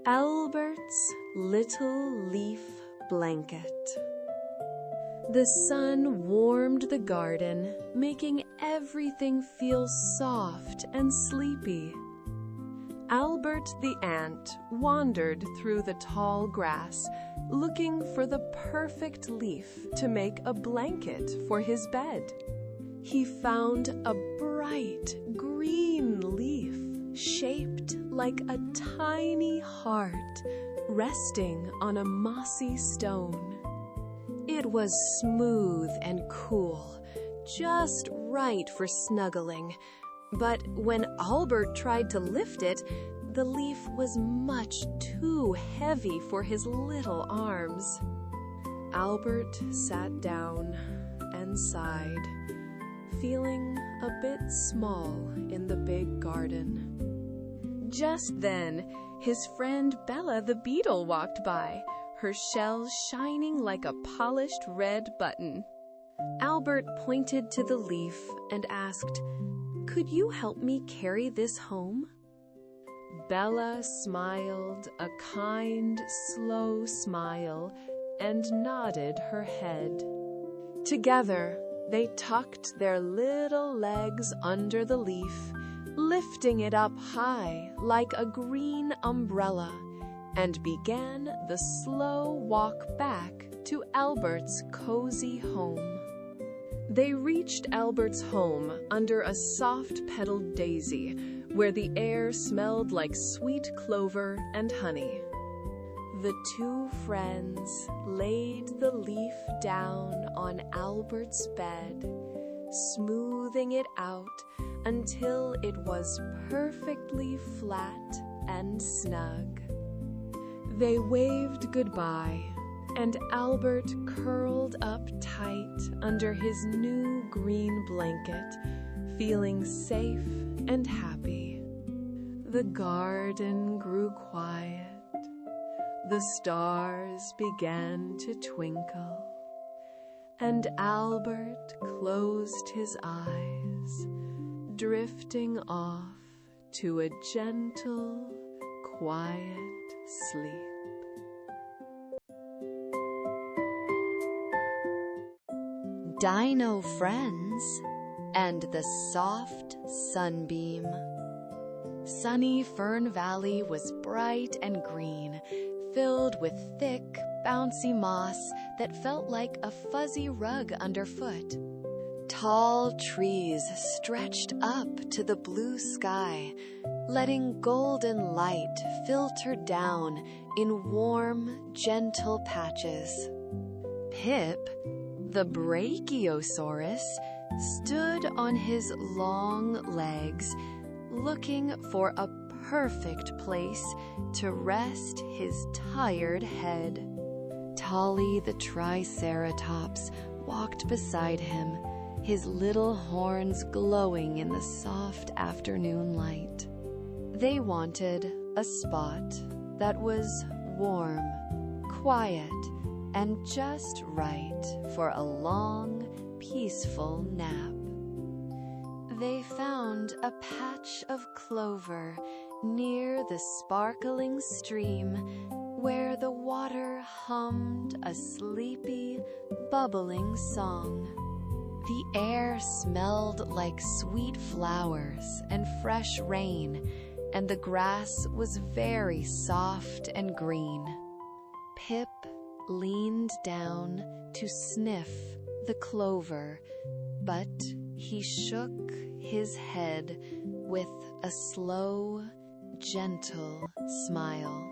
Albert's little leaf blanket. The sun warmed the garden, making everything feel soft and sleepy. Albert the ant wandered through the tall grass, looking for the perfect leaf to make a blanket for his bed. He found a bright green leaf shaped like a tiny heart resting on a mossy stone. It was smooth and cool, just right for snuggling. But when Albert tried to lift it, the leaf was much too heavy for his little arms. Albert sat down and sighed, feeling a bit small in the big garden. Just then, his friend Bella the beetle walked by, her shell shining like a polished red button. Albert pointed to the leaf and asked, "Could you help me carry this home?" Bella smiled a kind, slow smile and nodded her head. Together, they tucked their little legs under the leaf, lifting it up high like a green umbrella, and began the slow walk back to Albert's cozy home. They reached Albert's home under a soft-petaled daisy, where the air smelled like sweet clover and honey. The two friends laid the leaf down on Albert's bed, smoothing it out until it was perfectly flat and snug. They waved goodbye, and Albert curled up tight under his new green blanket, feeling safe and happy. The garden grew quiet. The stars began to twinkle, and Albert closed his eyes, drifting off to a gentle, quiet sleep. Dino Friends and the Soft Sunbeam. Sunny Fern Valley was bright and green, filled with thick, bouncy moss that felt like a fuzzy rug underfoot. Tall trees stretched up to the blue sky, letting golden light filter down in warm, gentle patches. Pip, the Brachiosaurus, stood on his long legs, looking for a perfect place to rest his tired head. Tolly the Triceratops walked beside him, his little horns glowing in the soft afternoon light. They wanted a spot that was warm, quiet, and just right for a long, peaceful nap. They found a patch of clover near the sparkling stream where the water hummed a sleepy, bubbling song. The air smelled like sweet flowers and fresh rain, and the grass was very soft and green. Pip leaned down to sniff the clover, but he shook his head with a slow, gentle smile.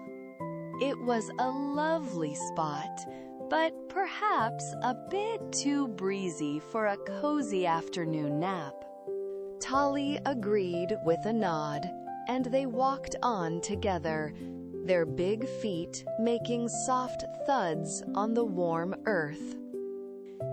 It was a lovely spot, but perhaps a bit too breezy for a cozy afternoon nap. Tolly agreed with a nod, and they walked on together, their big feet making soft thuds on the warm earth.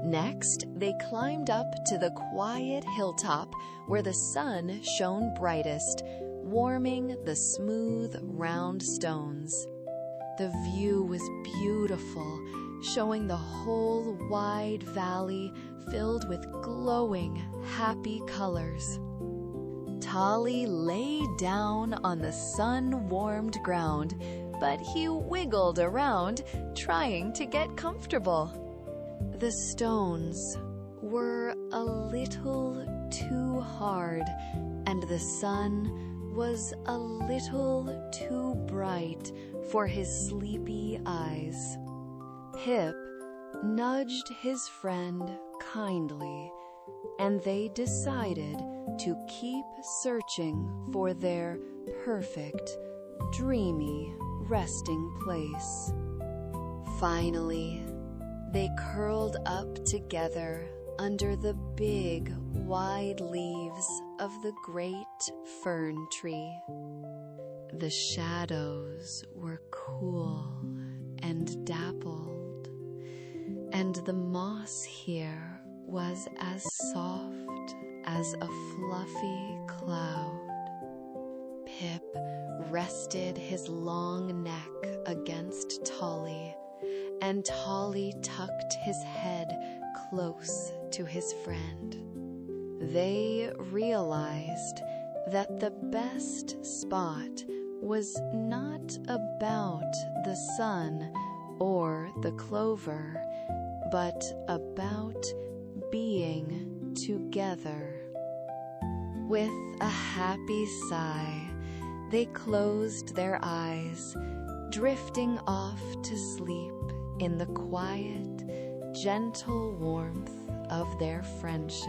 Next, they climbed up to the quiet hilltop where the sun shone brightest, warming the smooth, round stones. The view was beautiful, showing the whole wide valley filled with glowing, happy colors. Tolly lay down on the sun-warmed ground, but he wiggled around, trying to get comfortable. The stones were a little too hard, and the sun was a little too bright for his sleepy eyes. Pip nudged his friend kindly, and they decided to keep searching for their perfect, dreamy resting place. Finally, they curled up together under the big, wide leaves of the great fern tree. The shadows were cool and dappled, and the moss here was as soft as a fluffy cloud. Pip rested his long neck against Tolly, and Tolly tucked his head close to his friend. They realized that the best spot was not about the sun or the clover, but about being together. With a happy sigh, they closed their eyes, drifting off to sleep in the quiet, gentle warmth of their friendship.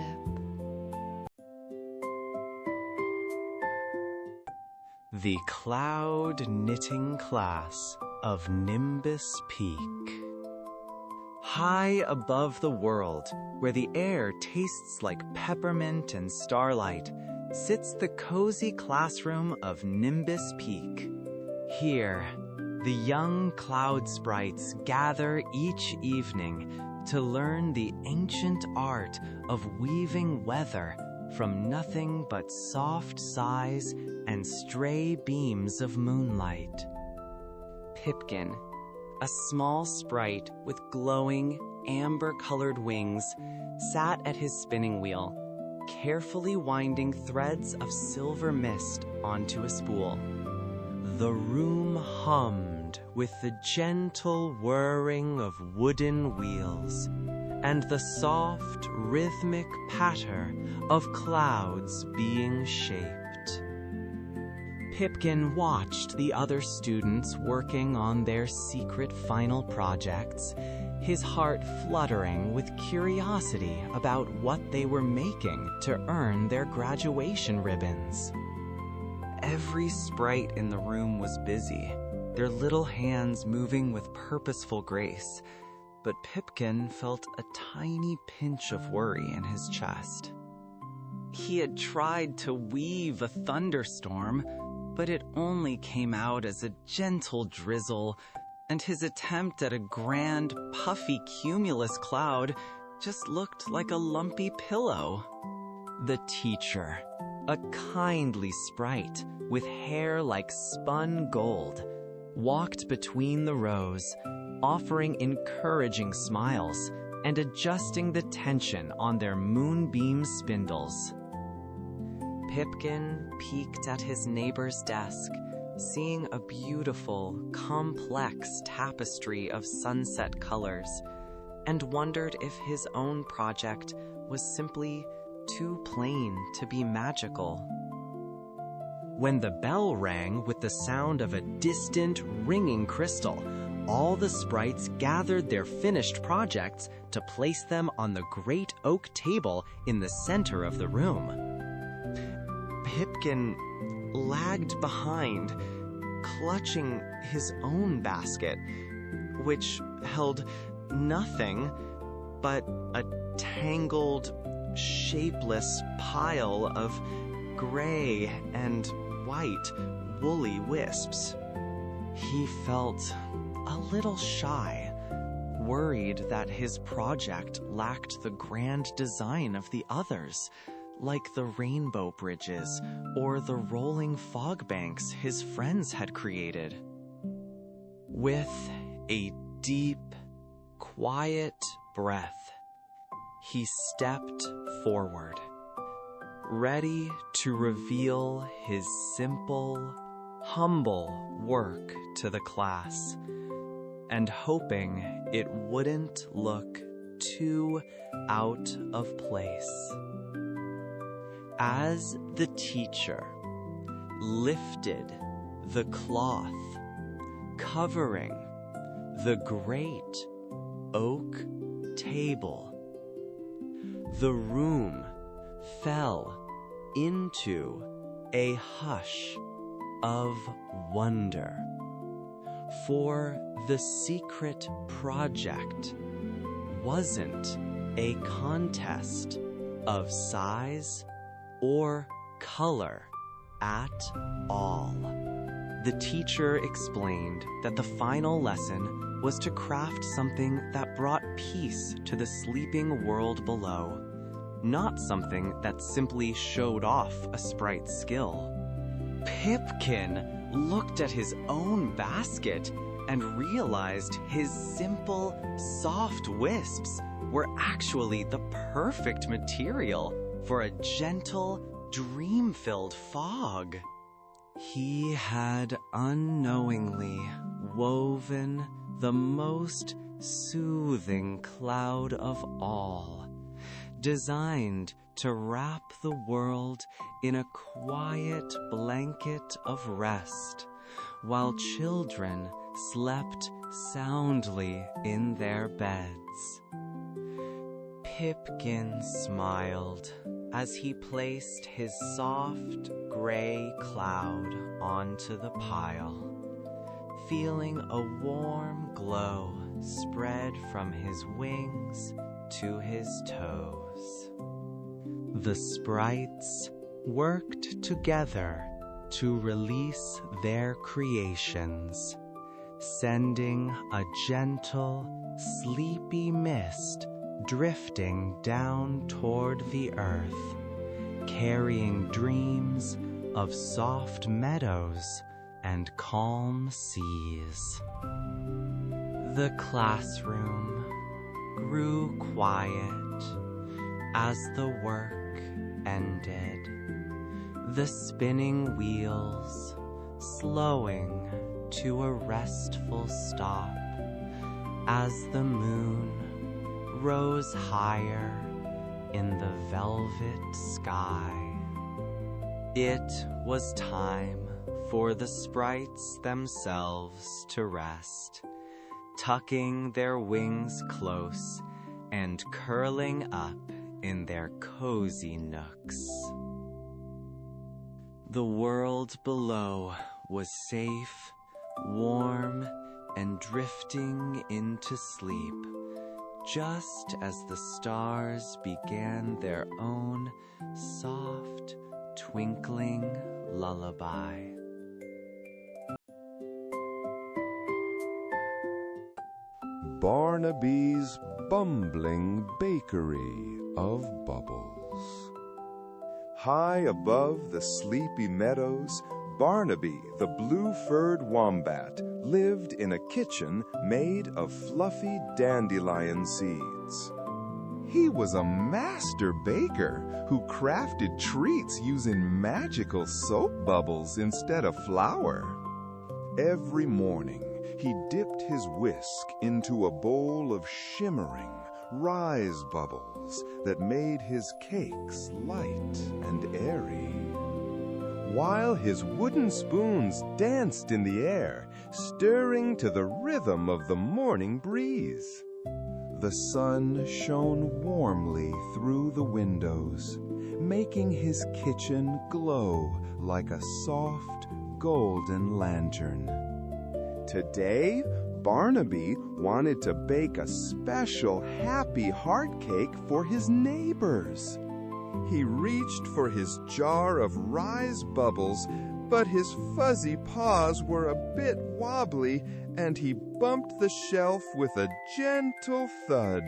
The Cloud Knitting Class of Nimbus Peak. High above the world, where the air tastes like peppermint and starlight, sits the cozy classroom of Nimbus Peak. Here, the young cloud sprites gather each evening to learn the ancient art of weaving weather from nothing but soft sighs and stray beams of moonlight. Pipkin, a small sprite with glowing, amber-colored wings, sat at his spinning wheel, carefully winding threads of silver mist onto a spool. The room hummed with the gentle whirring of wooden wheels and the soft, rhythmic patter of clouds being shaped. Pipkin watched the other students working on their secret final projects, his heart fluttering with curiosity about what they were making to earn their graduation ribbons. Every sprite in the room was busy, their little hands moving with purposeful grace, but Pipkin felt a tiny pinch of worry in his chest. He had tried to weave a thunderstorm, but it only came out as a gentle drizzle, and his attempt at a grand, puffy cumulus cloud just looked like a lumpy pillow. The teacher, a kindly sprite with hair like spun gold, walked between the rows, offering encouraging smiles and adjusting the tension on their moonbeam spindles. Pipkin peeked at his neighbor's desk, seeing a beautiful, complex tapestry of sunset colors, and wondered if his own project was simply too plain to be magical. When the bell rang with the sound of a distant, ringing crystal, all the sprites gathered their finished projects to place them on the great oak table in the center of the room. Pipkin lagged behind, clutching his own basket, which held nothing but a tangled, shapeless pile of gray and white woolly wisps. He felt a little shy, worried that his project lacked the grand design of the others, like the rainbow bridges or the rolling fog banks his friends had created. With a deep, quiet breath, he stepped forward, ready to reveal his simple, humble work to the class, and hoping it wouldn't look too out of place. As the teacher lifted the cloth covering the great oak table, the room fell into a hush of wonder, for the secret project wasn't a contest of size or color at all. The teacher explained that the final lesson was to craft something that brought peace to the sleeping world below, not something that simply showed off a sprite's skill. Pipkin looked at his own basket and realized his simple, soft wisps were actually the perfect material for a gentle, dream-filled fog. He had unknowingly woven the most soothing cloud of all, designed to wrap the world in a quiet blanket of rest, while children slept soundly in their beds. Pipkin smiled as he placed his soft gray cloud onto the pile, feeling a warm glow spread from his wings to his toes. The sprites worked together to release their creations, sending a gentle, sleepy mist drifting down toward the earth, carrying dreams of soft meadows and calm seas. The classroom grew quiet as the work ended, the spinning wheels slowing to a restful stop as the moon rose higher in the velvet sky. It was time for the sprites themselves to rest, tucking their wings close and curling up in their cozy nooks. The world below was safe, warm, and drifting into sleep, just as the stars began their own soft, twinkling lullaby. Barnaby's bumbling bakery of bubbles. High above the sleepy meadows, Barnaby, the blue-furred wombat, lived in a kitchen made of fluffy dandelion seeds. He was a master baker who crafted treats using magical soap bubbles instead of flour. Every morning, he dipped his whisk into a bowl of shimmering, rise bubbles that made his cakes light and airy, while his wooden spoons danced in the air, stirring to the rhythm of the morning breeze. The sun shone warmly through the windows, making his kitchen glow like a soft, golden lantern. Today, Barnaby wanted to bake a special happy heart cake for his neighbors. He reached for his jar of rise bubbles, but his fuzzy paws were a bit wobbly, and he bumped the shelf with a gentle thud.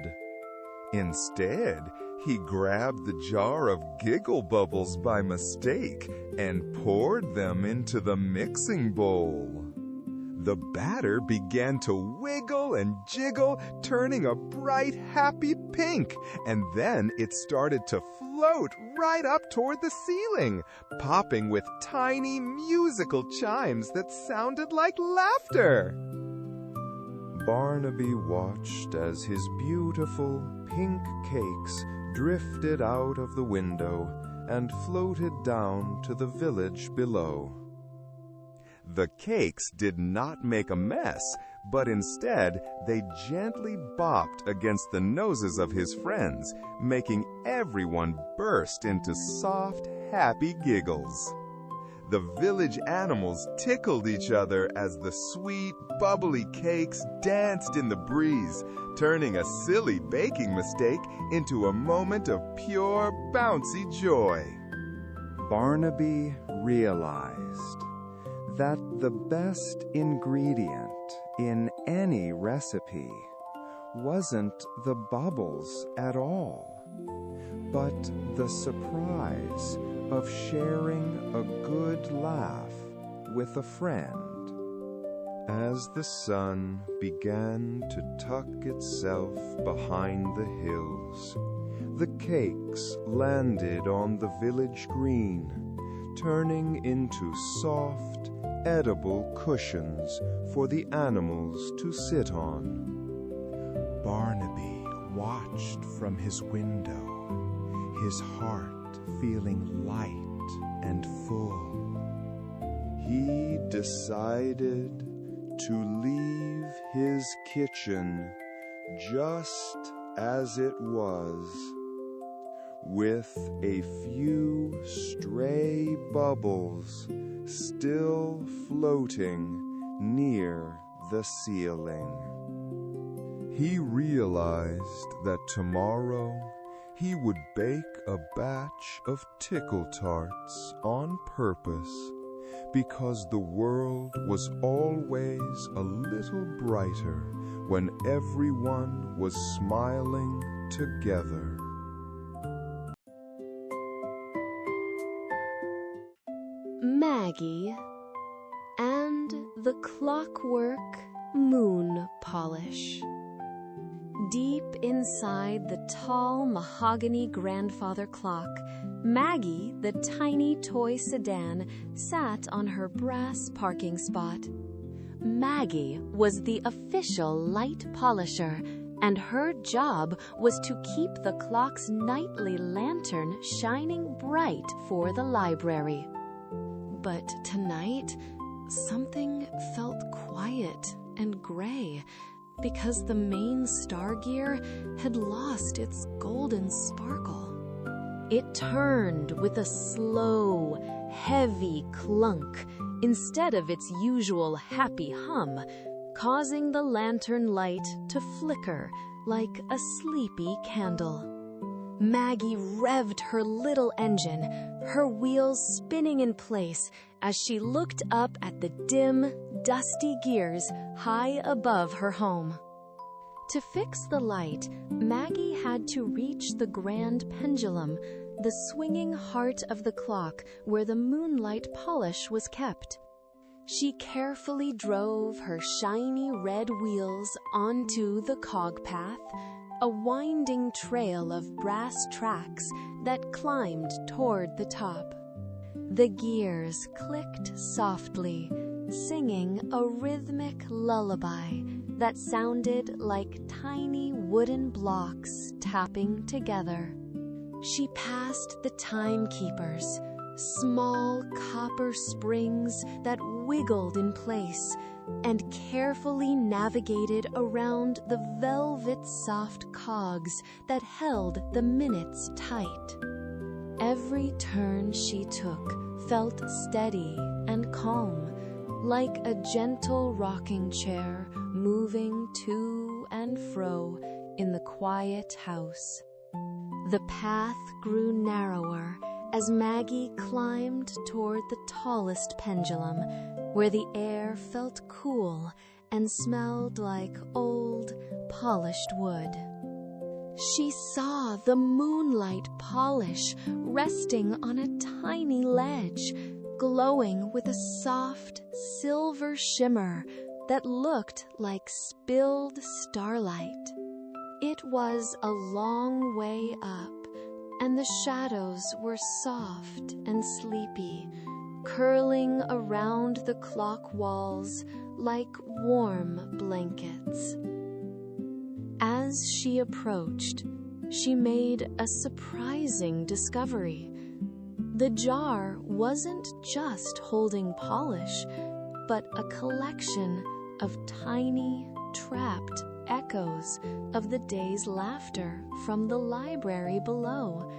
Instead, he grabbed the jar of giggle bubbles by mistake and poured them into the mixing bowl. The batter began to wiggle and jiggle, turning a bright, happy pink, and then it started to float right up toward the ceiling, popping with tiny musical chimes that sounded like laughter. Barnaby watched as his beautiful pink cakes drifted out of the window and floated down to the village below. The cakes did not make a mess, but instead they gently bopped against the noses of his friends, making everyone burst into soft, happy giggles. The village animals tickled each other as the sweet, bubbly cakes danced in the breeze, turning a silly baking mistake into a moment of pure, bouncy joy. Barnaby realized that the best ingredient in any recipe wasn't the bubbles at all, but the surprise of sharing a good laugh with a friend. As the sun began to tuck itself behind the hills, the cakes landed on the village green, turning into soft, edible cushions for the animals to sit on. Barnaby watched from his window, his heart feeling light and full. He decided to leave his kitchen just as it was, with a few stray bubbles still floating near the ceiling. He realized that tomorrow he would bake a batch of tickle tarts on purpose, because the world was always a little brighter when everyone was smiling together. Maggie and the Clockwork Moon Polish. Deep inside the tall mahogany grandfather clock, Maggie, the tiny toy sedan, sat on her brass parking spot. Maggie was the official light polisher, and her job was to keep the clock's nightly lantern shining bright for the library. But tonight, something felt quiet and gray, because the main star gear had lost its golden sparkle. It turned with a slow, heavy clunk instead of its usual happy hum, causing the lantern light to flicker like a sleepy candle. Maggie revved her little engine, her wheels spinning in place as she looked up at the dim, dusty gears high above her home. To fix the light, Maggie had to reach the grand pendulum, the swinging heart of the clock where the moonlight polish was kept. She carefully drove her shiny red wheels onto the cog path, a winding trail of brass tracks that climbed toward the top. The gears clicked softly, singing a rhythmic lullaby that sounded like tiny wooden blocks tapping together. She passed the timekeepers, small copper springs that wiggled in place, and carefully navigated around the velvet-soft cogs that held the minutes tight. Every turn she took felt steady and calm, like a gentle rocking chair moving to and fro in the quiet house. The path grew narrower as Maggie climbed toward the tallest pendulum, where the air felt cool and smelled like old, polished wood. She saw the moonlight polish resting on a tiny ledge, glowing with a soft silver shimmer, that looked like spilled starlight. It was a long way up, and the shadows were soft and sleepy, curling around the clock walls like warm blankets. As she approached, she made a surprising discovery. The jar wasn't just holding polish, but a collection of tiny, trapped echoes of the day's laughter from the library below,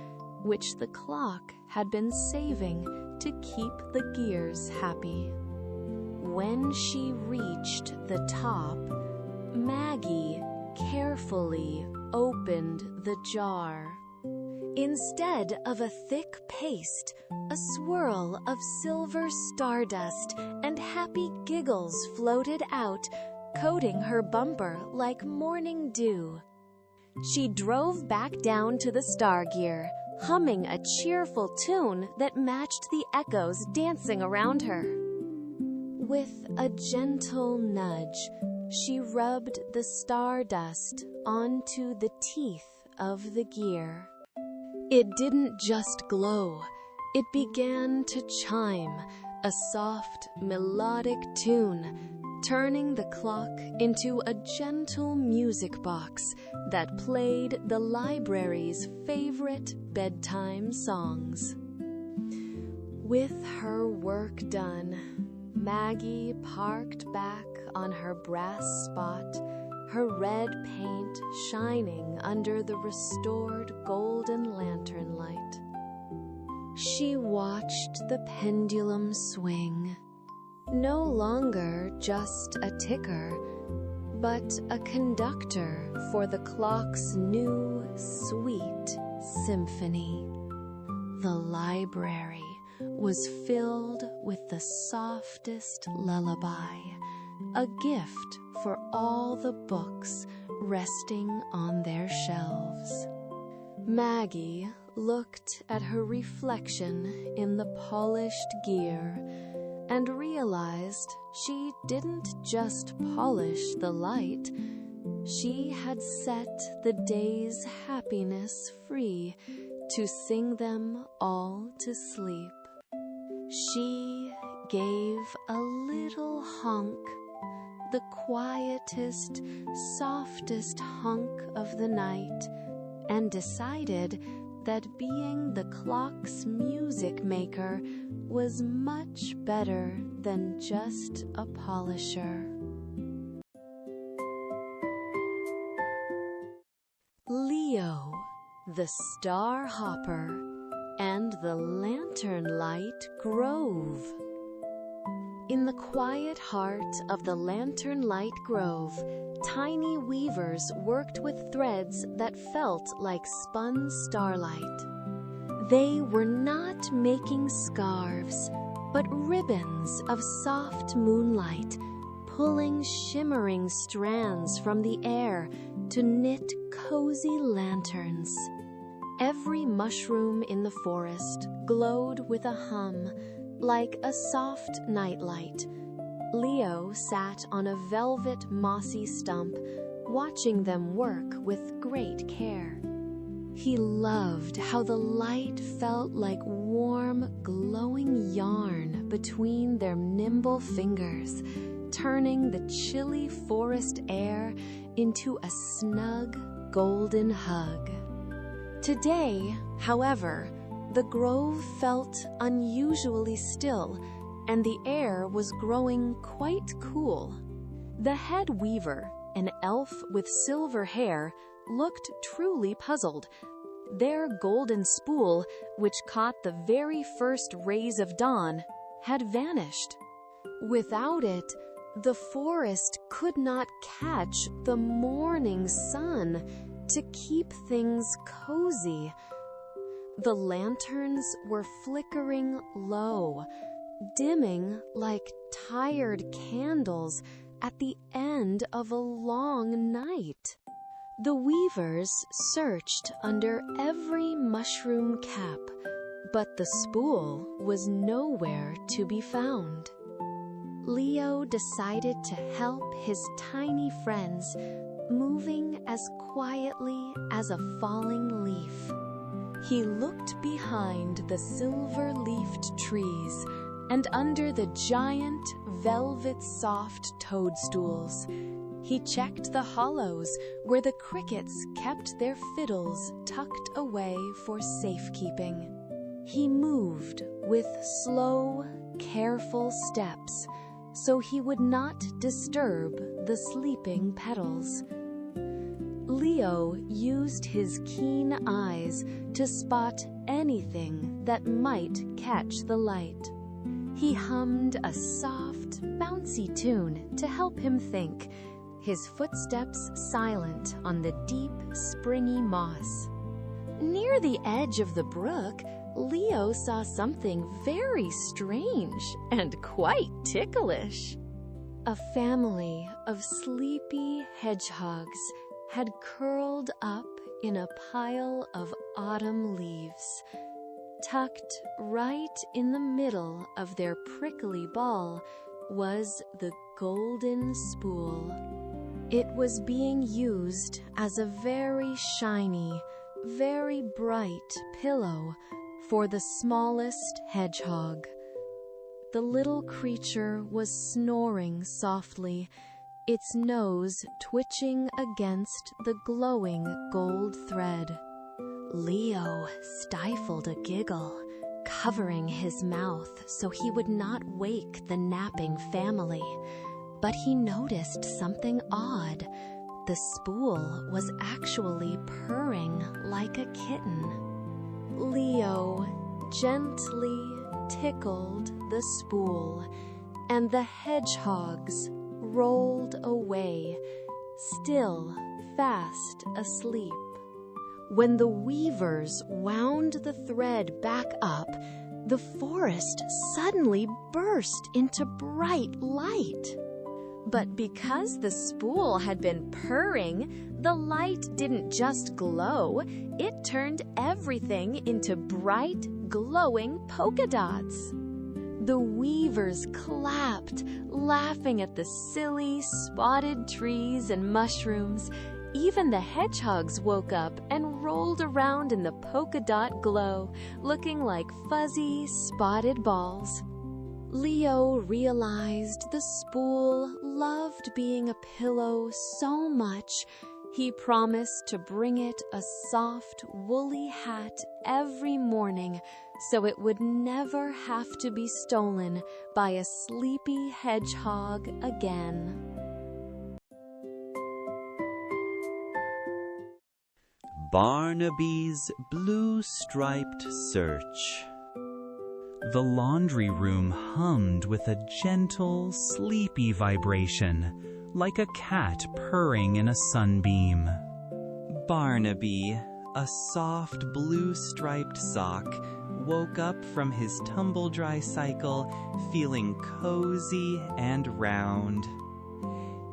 which the clock had been saving to keep the gears happy. When she reached the top, Maggie carefully opened the jar. Instead of a thick paste, a swirl of silver stardust and happy giggles floated out, coating her bumper like morning dew. She drove back down to the star gear, humming a cheerful tune that matched the echoes dancing around her. With a gentle nudge, she rubbed the stardust onto the teeth of the gear. It didn't just glow, it began to chime, a soft, melodic tune, turning the clock into a gentle music box that played the library's favorite bedtime songs. With her work done, Maggie parked back on her brass spot, her red paint shining under the restored golden lantern light. She watched the pendulum swing, no longer just a ticker, but a conductor for the clock's new, sweet symphony. The library was filled with the softest lullaby, a gift for all the books resting on their shelves. Maggie looked at her reflection in the polished gear and realized she didn't just polish the light, she had set the day's happiness free to sing them all to sleep. She gave a little honk, the quietest, softest honk of the night, and decided that being the clock's music maker was much better than just a polisher. Leo, the Star Hopper, and the Lantern Light Grove. In the quiet heart of the Lantern Light Grove, tiny weavers worked with threads that felt like spun starlight. They were not making scarves, but ribbons of soft moonlight, pulling shimmering strands from the air to knit cozy lanterns. Every mushroom in the forest glowed with a hum, like a soft nightlight. Leo sat on a velvet mossy stump, watching them work with great care. He loved how the light felt like warm, glowing yarn between their nimble fingers, turning the chilly forest air into a snug, golden hug. Today, however, the grove felt unusually still, and the air was growing quite cool. The head weaver, an elf with silver hair, looked truly puzzled. Their golden spool, which caught the very first rays of dawn, had vanished. Without it, the forest could not catch the morning sun to keep things cozy. The lanterns were flickering low, dimming like tired candles at the end of a long night. The weavers searched under every mushroom cap, but the spool was nowhere to be found. Leo decided to help his tiny friends, moving as quietly as a falling leaf. He looked behind the silver-leafed trees and under the giant, velvet-soft toadstools. He checked the hollows where the crickets kept their fiddles tucked away for safekeeping. He moved with slow, careful steps so he would not disturb the sleeping petals. Leo used his keen eyes to spot anything that might catch the light. He hummed a soft, bouncy tune to help him think, his footsteps silent on the deep, springy moss. Near the edge of the brook, Leo saw something very strange and quite ticklish. A family of sleepy hedgehogs had curled up in a pile of autumn leaves. Tucked right in the middle of their prickly ball was the golden spool. It was being used as a very shiny, very bright pillow for the smallest hedgehog. The little creature was snoring softly, its nose twitching against the glowing gold thread. Leo stifled a giggle, covering his mouth so he would not wake the napping family. But he noticed something odd. The spool was actually purring like a kitten. Leo gently tickled the spool, and the hedgehogs rolled away, still fast asleep. When the weavers wound the thread back up, the forest suddenly burst into bright light. But because the spool had been purring, the light didn't just glow, it turned everything into bright, glowing polka dots. The weavers clapped, laughing at the silly, spotted trees and mushrooms. Even the hedgehogs woke up and rolled around in the polka dot glow, looking like fuzzy, spotted balls. Leo realized the spool loved being a pillow so much, he promised to bring it a soft, woolly hat every morning so it would never have to be stolen by a sleepy hedgehog again. Barnaby's Blue-Striped Search. The laundry room hummed with a gentle, sleepy vibration, like a cat purring in a sunbeam. Barnaby, a soft blue-striped sock, woke up from his tumble-dry cycle feeling cozy and round.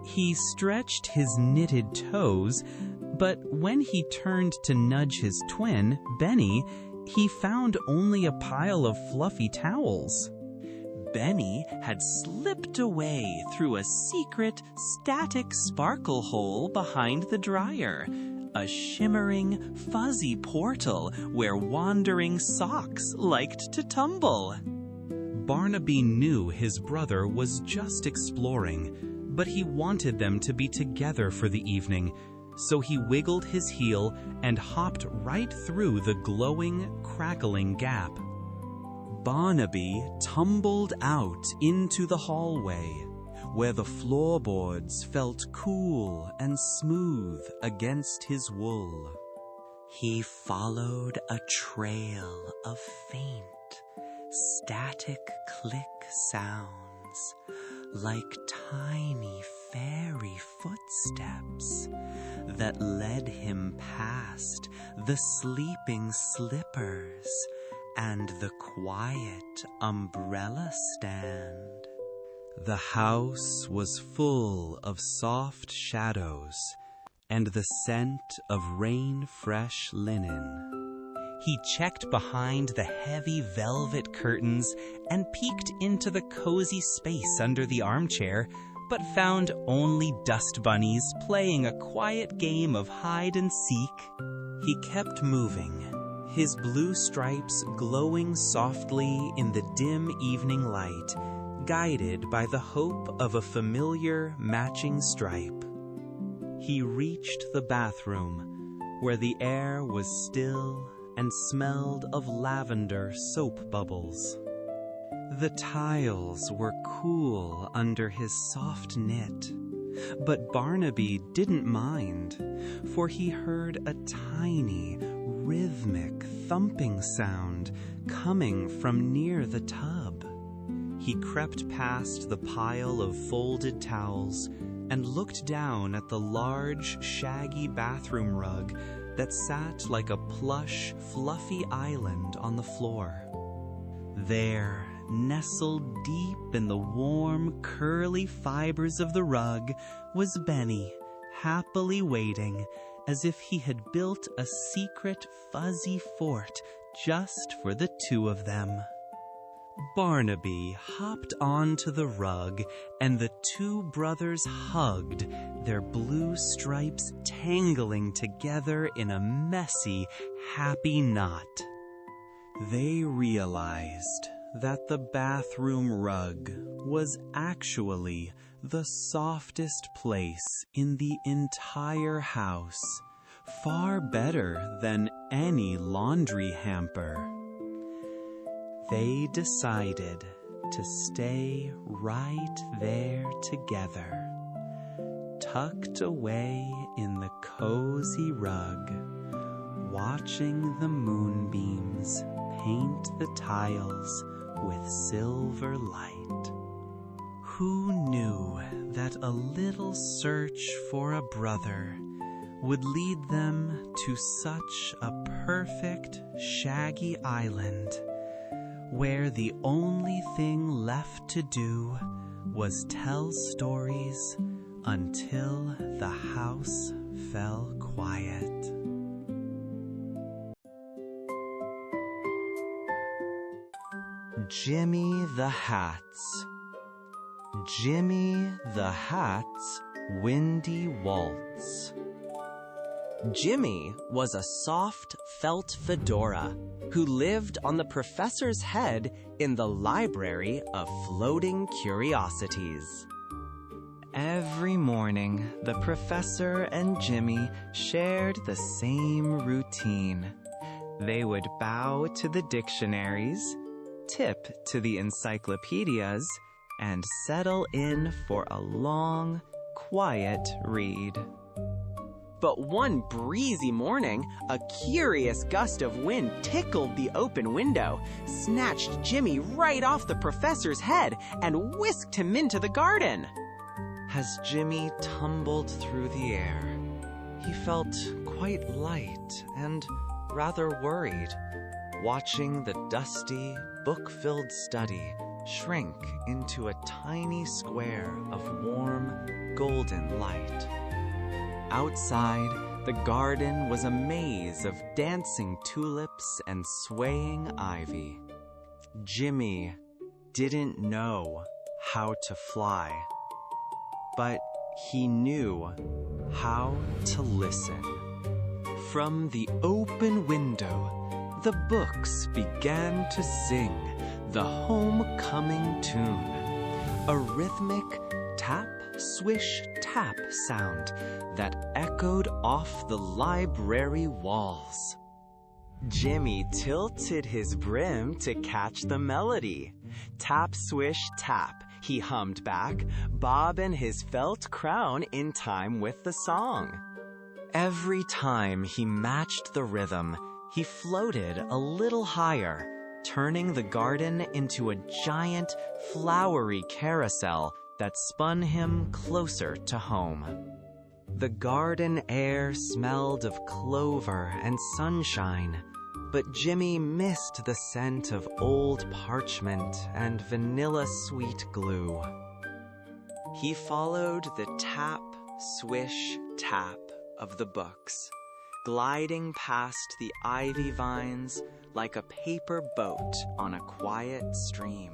He stretched his knitted toes, but when he turned to nudge his twin, Benny, he found only a pile of fluffy towels. Benny had slipped away through a secret, static sparkle hole behind the dryer, a shimmering, fuzzy portal where wandering socks liked to tumble. Barnaby knew his brother was just exploring, but he wanted them to be together for the evening, so he wiggled his heel and hopped right through the glowing, crackling gap. Barnaby tumbled out into the hallway, where the floorboards felt cool and smooth against his wool. He followed a trail of faint, static click sounds, like tiny fairy footsteps that led him past the sleeping slippers and the quiet umbrella stand. The house was full of soft shadows and the scent of rain-fresh linen. He checked behind the heavy velvet curtains and peeked into the cozy space under the armchair, but found only dust bunnies playing a quiet game of hide and seek. He kept moving, his blue stripes glowing softly in the dim evening light, guided by the hope of a familiar matching stripe. He reached the bathroom, where the air was still and smelled of lavender soap bubbles. The tiles were cool under his soft knit, but Barnaby didn't mind, for he heard a tiny, rhythmic thumping sound coming from near the tub. He crept past the pile of folded towels and looked down at the large, shaggy bathroom rug that sat like a plush, fluffy island on the floor. There, nestled deep in the warm, curly fibers of the rug, was Benny, happily waiting, as if he had built a secret, fuzzy fort just for the two of them. Barnaby hopped onto the rug, and the two brothers hugged, their blue stripes tangling together in a messy, happy knot. They realized that the bathroom rug was actually the softest place in the entire house, far better than any laundry hamper. They decided to stay right there together, tucked away in the cozy rug, watching the moonbeams paint the tiles with silver light. Who knew that a little search for a brother would lead them to such a perfect, shaggy island, where the only thing left to do was tell stories until the house fell quiet. Jimmy the Hat's. Jimmy the Hat's Windy Waltz. Jimmy was a soft felt fedora who lived on the professor's head in the library of floating curiosities. Every morning, the professor and Jimmy shared the same routine. They would bow to the dictionaries, tip to the encyclopedias, and settle in for a long, quiet read. But one breezy morning, a curious gust of wind tickled the open window, snatched Jimmy right off the professor's head, and whisked him into the garden. As Jimmy tumbled through the air, he felt quite light and rather worried, watching the dusty, book-filled study shrink into a tiny square of warm, golden light. Outside, the garden was a maze of dancing tulips and swaying ivy. Jimmy didn't know how to fly, but he knew how to listen. From the open window, the books began to sing the homecoming tune, a rhythmic tap, swish, tap sound that echoed off the library walls. Jimmy tilted his brim to catch the melody. Tap, swish, tap, he hummed back, bobbing his felt crown in time with the song. Every time he matched the rhythm, he floated a little higher, turning the garden into a giant, flowery carousel that spun him closer to home. The garden air smelled of clover and sunshine, but Jimmy missed the scent of old parchment and vanilla sweet glue. He followed the tap, swish, tap of the books, gliding past the ivy vines like a paper boat on a quiet stream.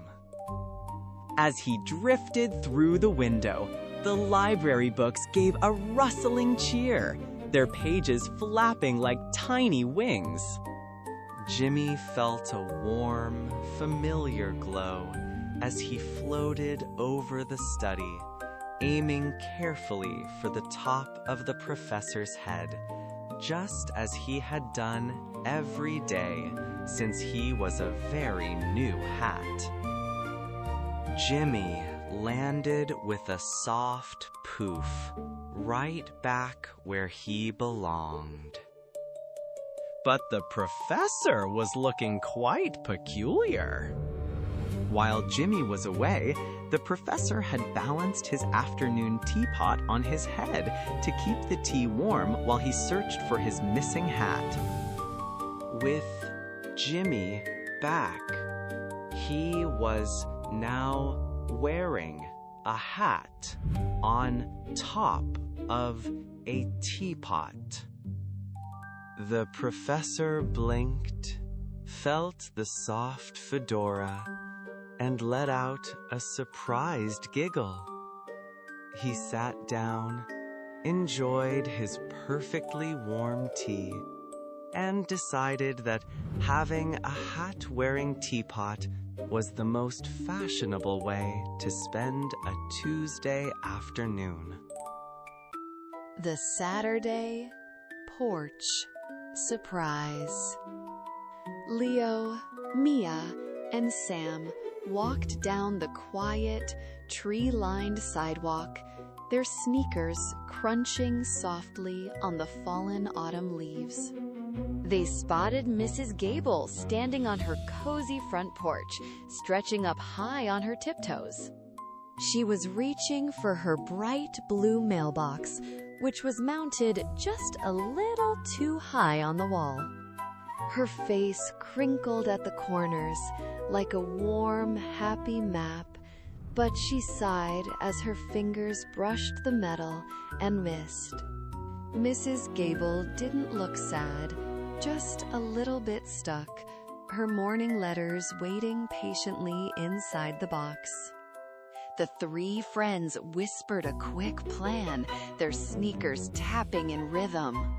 As he drifted through the window, the library books gave a rustling cheer, their pages flapping like tiny wings. Jimmy felt a warm, familiar glow as he floated over the study, aiming carefully for the top of the professor's head, just as he had done every day since he was a very new hat. Jimmy landed with a soft poof right back where he belonged. But the professor was looking quite peculiar. While Jimmy was away, the professor had balanced his afternoon teapot on his head to keep the tea warm while he searched for his missing hat. With Jimmy back, he was now wearing a hat on top of a teapot. The professor blinked, felt the soft fedora, and let out a surprised giggle. He sat down, enjoyed his perfectly warm tea, and decided that having a hat-wearing teapot was the most fashionable way to spend a Tuesday afternoon. The Saturday Porch Surprise. Leo, Mia, and Sam walked down the quiet, tree-lined sidewalk, their sneakers crunching softly on the fallen autumn leaves. They spotted Mrs. Gable standing on her cozy front porch, stretching up high on her tiptoes. She was reaching for her bright blue mailbox, which was mounted just a little too high on the wall. Her face crinkled at the corners like a warm, happy map, but she sighed as her fingers brushed the metal and missed. Mrs. Gable didn't look sad, just a little bit stuck, her morning letters waiting patiently inside the box. The three friends whispered a quick plan, their sneakers tapping in rhythm.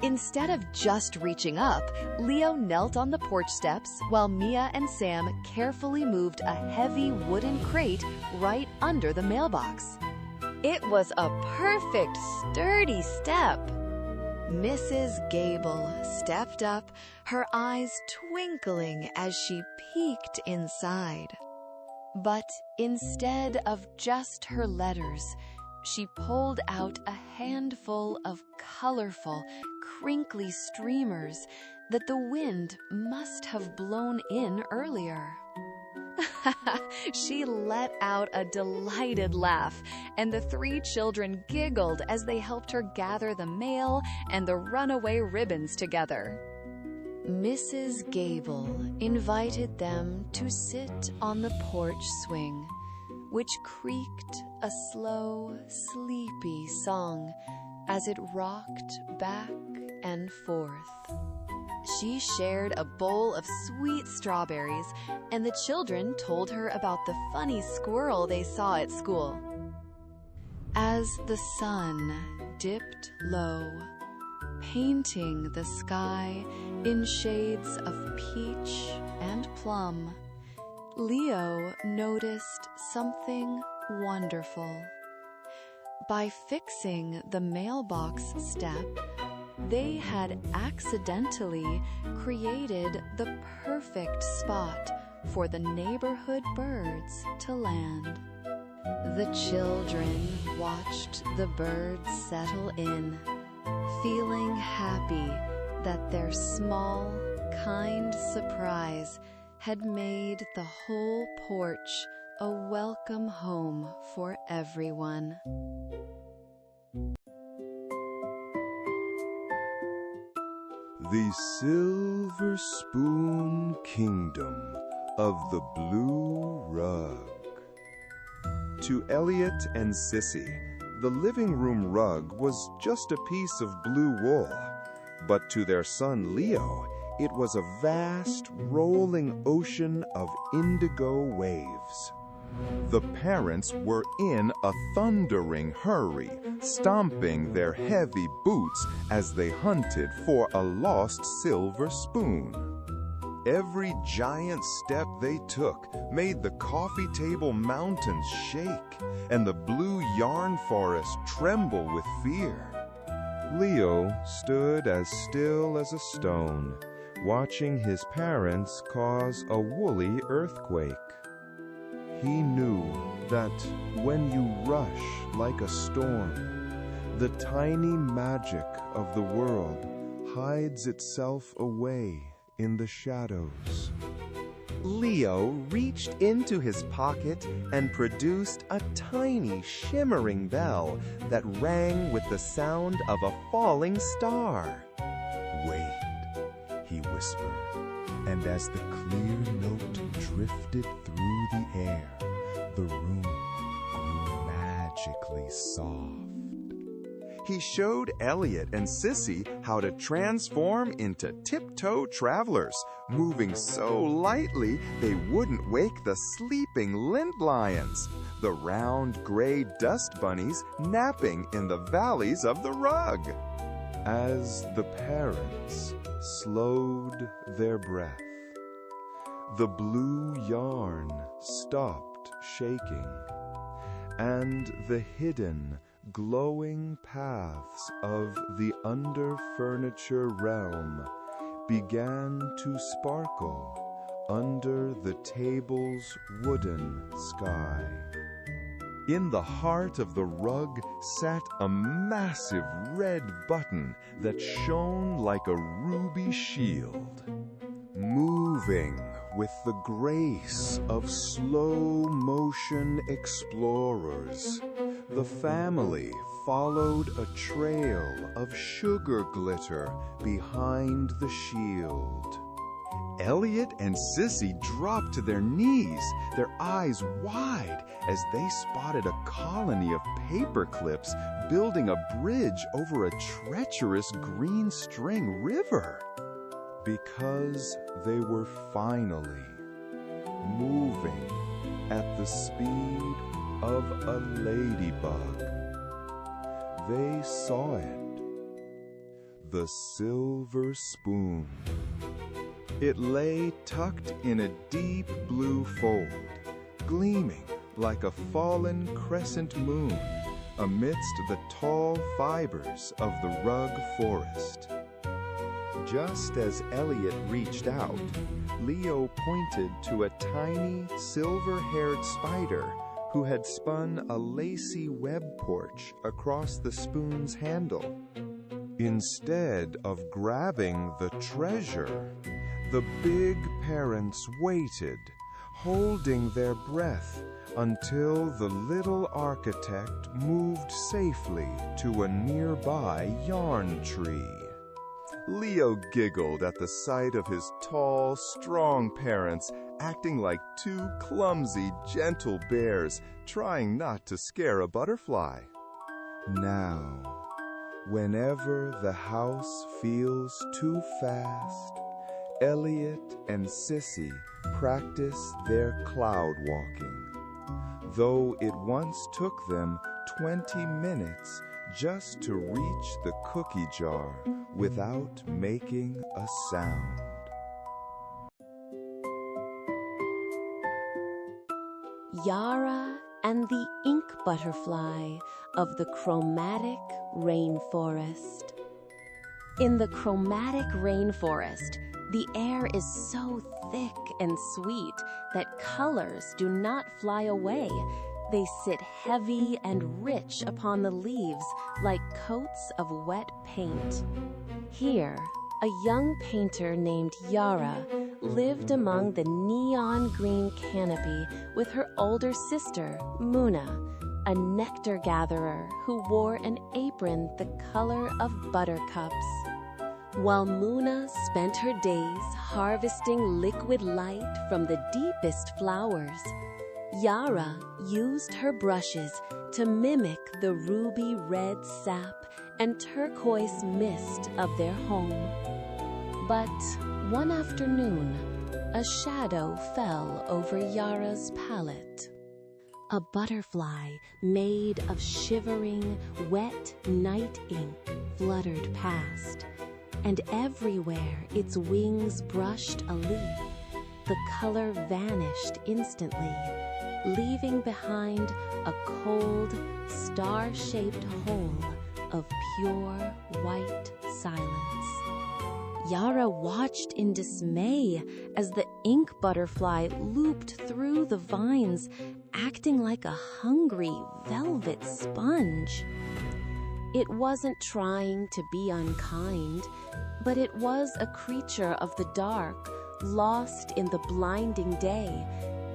Instead of just reaching up, Leo knelt on the porch steps while Mia and Sam carefully moved a heavy wooden crate right under the mailbox. It was a perfect, sturdy step. Mrs. Gable stepped up, her eyes twinkling as she peeked inside. But instead of just her letters, she pulled out a handful of colorful, crinkly streamers that the wind must have blown in earlier. She let out a delighted laugh, and the three children giggled as they helped her gather the mail and the runaway ribbons together. Mrs. Gable invited them to sit on the porch swing, which creaked a slow, sleepy song as it rocked back and forth. She shared a bowl of sweet strawberries, and the children told her about the funny squirrel they saw at school. As the sun dipped low, painting the sky in shades of peach and plum, Leo noticed something wonderful. By fixing the mailbox step, they had accidentally created the perfect spot for the neighborhood birds to land. The children watched the birds settle in, feeling happy that their small, kind surprise had made the whole porch a welcome home for everyone. The Silver Spoon Kingdom of the Blue Rug. To Elliot and Sissy, the living room rug was just a piece of blue wool. But to their son Leo, it was a vast, rolling ocean of indigo waves. The parents were in a thundering hurry, stomping their heavy boots as they hunted for a lost silver spoon. Every giant step they took made the coffee table mountains shake and the blue yarn forest tremble with fear. Leo stood as still as a stone, watching his parents cause a woolly earthquake. He knew that when you rush like a storm, the tiny magic of the world hides itself away in the shadows. Leo reached into his pocket and produced a tiny shimmering bell that rang with the sound of a falling star. "Wait," he whispered, and as the clear note drifted through the air, the room grew magically soft. He showed Elliot and Sissy how to transform into tiptoe travelers, moving so lightly they wouldn't wake the sleeping lint lions, the round gray dust bunnies napping in the valleys of the rug. As the parents slowed their breath, the blue yarn stopped shaking, and the hidden, glowing paths of the under-furniture realm began to sparkle under the table's wooden sky. In the heart of the rug sat a massive red button that shone like a ruby shield. Moving with the grace of slow-motion explorers, the family followed a trail of sugar glitter behind the shield. Elliot and Sissy dropped to their knees, their eyes wide, as they spotted a colony of paper clips building a bridge over a treacherous green string river. Because they were finally moving at the speed of a ladybug. They saw it. The silver spoon. It lay tucked in a deep blue fold, gleaming like a fallen crescent moon amidst the tall fibers of the rug forest. Just as Elliot reached out, Leo pointed to a tiny, silver-haired spider who had spun a lacy web porch across the spoon's handle. Instead of grabbing the treasure, the big parents waited, holding their breath until the little architect moved safely to a nearby yarn tree. Leo giggled at the sight of his tall, strong parents acting like two clumsy, gentle bears trying not to scare a butterfly. Now, whenever the house feels too fast, Elliot and Sissy practice their cloud walking. Though it once took them 20 minutes just to reach the cookie jar without making a sound. Yara and the ink butterfly of the chromatic rainforest. In the chromatic rainforest, the air is so thick and sweet that colors do not fly away. They sit heavy and rich upon the leaves like coats of wet paint. Here, a young painter named Yara lived among the neon green canopy with her older sister, Muna, a nectar gatherer who wore an apron the color of buttercups. While Muna spent her days harvesting liquid light from the deepest flowers, Yara used her brushes to mimic the ruby red sap and turquoise mist of their home. But one afternoon, a shadow fell over Yara's palette. A butterfly made of shivering, wet night ink fluttered past, and everywhere its wings brushed a leaf, the color vanished instantly, leaving behind a cold, star-shaped hole of pure white silence. Yara watched in dismay as the ink butterfly looped through the vines, acting like a hungry velvet sponge. It wasn't trying to be unkind, but it was a creature of the dark, lost in the blinding day,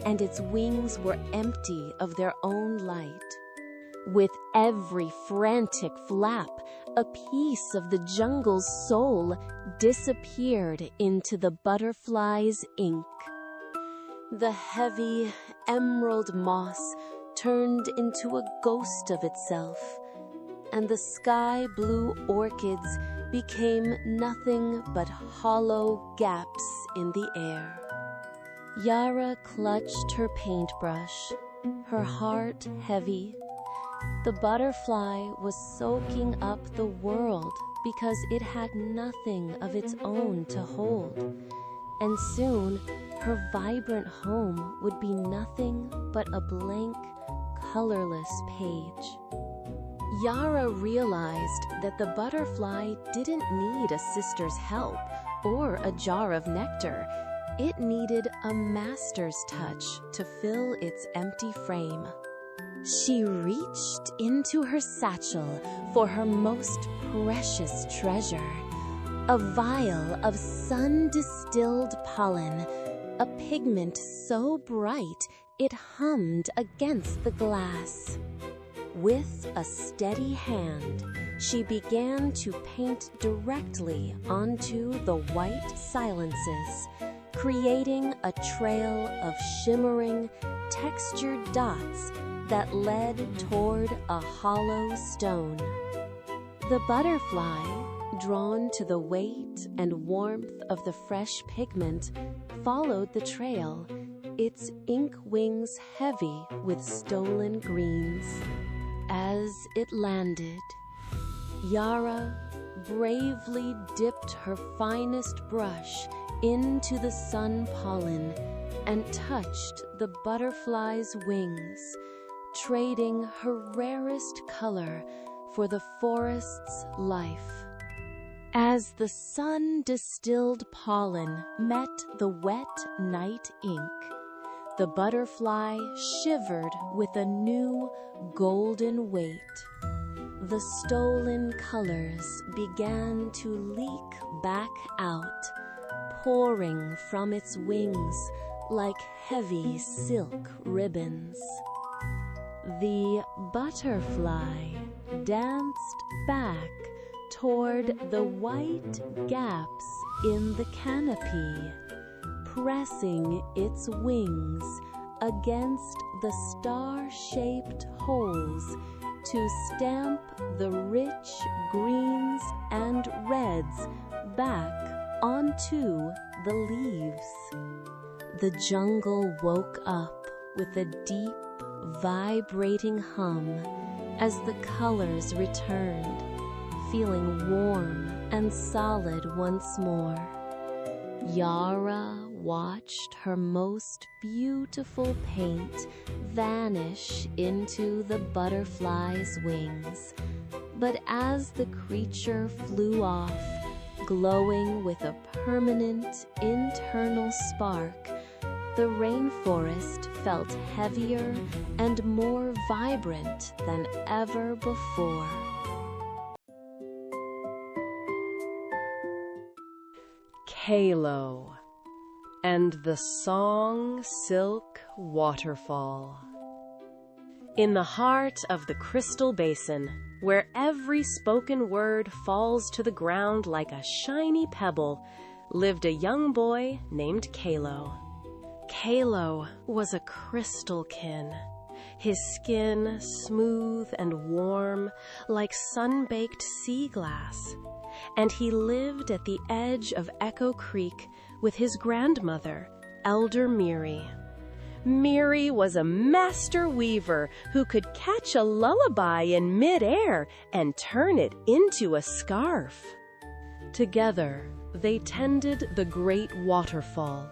and its wings were empty of their own light. With every frantic flap, a piece of the jungle's soul disappeared into the butterfly's ink. The heavy emerald moss turned into a ghost of itself, and the sky blue orchids became nothing but hollow gaps in the air. Yara clutched her paintbrush, her heart heavy. The butterfly was soaking up the world because it had nothing of its own to hold, and soon her vibrant home would be nothing but a blank, colorless page. Yara realized that the butterfly didn't need a sister's help or a jar of nectar. It needed a master's touch to fill its empty frame. She reached into her satchel for her most precious treasure, a vial of sun-distilled pollen, a pigment so bright it hummed against the glass. With a steady hand, she began to paint directly onto the white silences, creating a trail of shimmering, textured dots that led toward a hollow stone. The butterfly, drawn to the weight and warmth of the fresh pigment, followed the trail, its ink wings heavy with stolen greens. As it landed, Yara bravely dipped her finest brush into the sun pollen and touched the butterfly's wings, trading her rarest color for the forest's life. As the sun-distilled pollen met the wet night ink, the butterfly shivered with a new golden weight. The stolen colors began to leak back out, pouring from its wings like heavy silk ribbons. The butterfly danced back toward the white gaps in the canopy, pressing its wings against the star-shaped holes to stamp the rich greens and reds back onto the leaves. The jungle woke up with a deep, vibrating hum as the colors returned, feeling warm and solid once more. Yara watched her most beautiful paint vanish into the butterfly's wings. But as the creature flew off, glowing with a permanent internal spark, the rainforest felt heavier and more vibrant than ever before. Halo and the Song Silk Waterfall. In the heart of the Crystal Basin, where every spoken word falls to the ground like a shiny pebble, lived a young boy named Kalo. Kalo was a crystalkin, his skin smooth and warm like sun-baked sea glass, and he lived at the edge of Echo Creek with his grandmother, Elder Miri. Miri was a master weaver who could catch a lullaby in mid-air and turn it into a scarf. Together, they tended the great waterfall,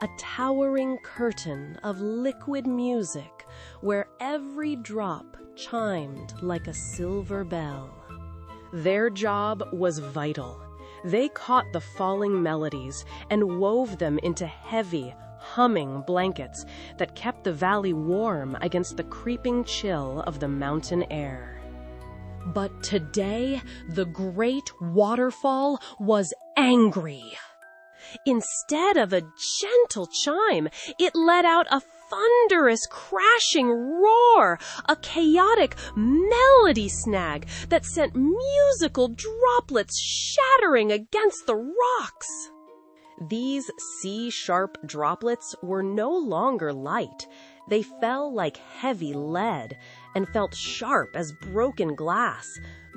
a towering curtain of liquid music where every drop chimed like a silver bell. Their job was vital. They caught the falling melodies and wove them into heavy, humming blankets that kept the valley warm against the creeping chill of the mountain air. But today, the great waterfall was angry. Instead of a gentle chime, it let out a thunderous crashing roar, a chaotic melody snag that sent musical droplets shattering against the rocks. These C-sharp droplets were no longer light. They fell like heavy lead and felt sharp as broken glass,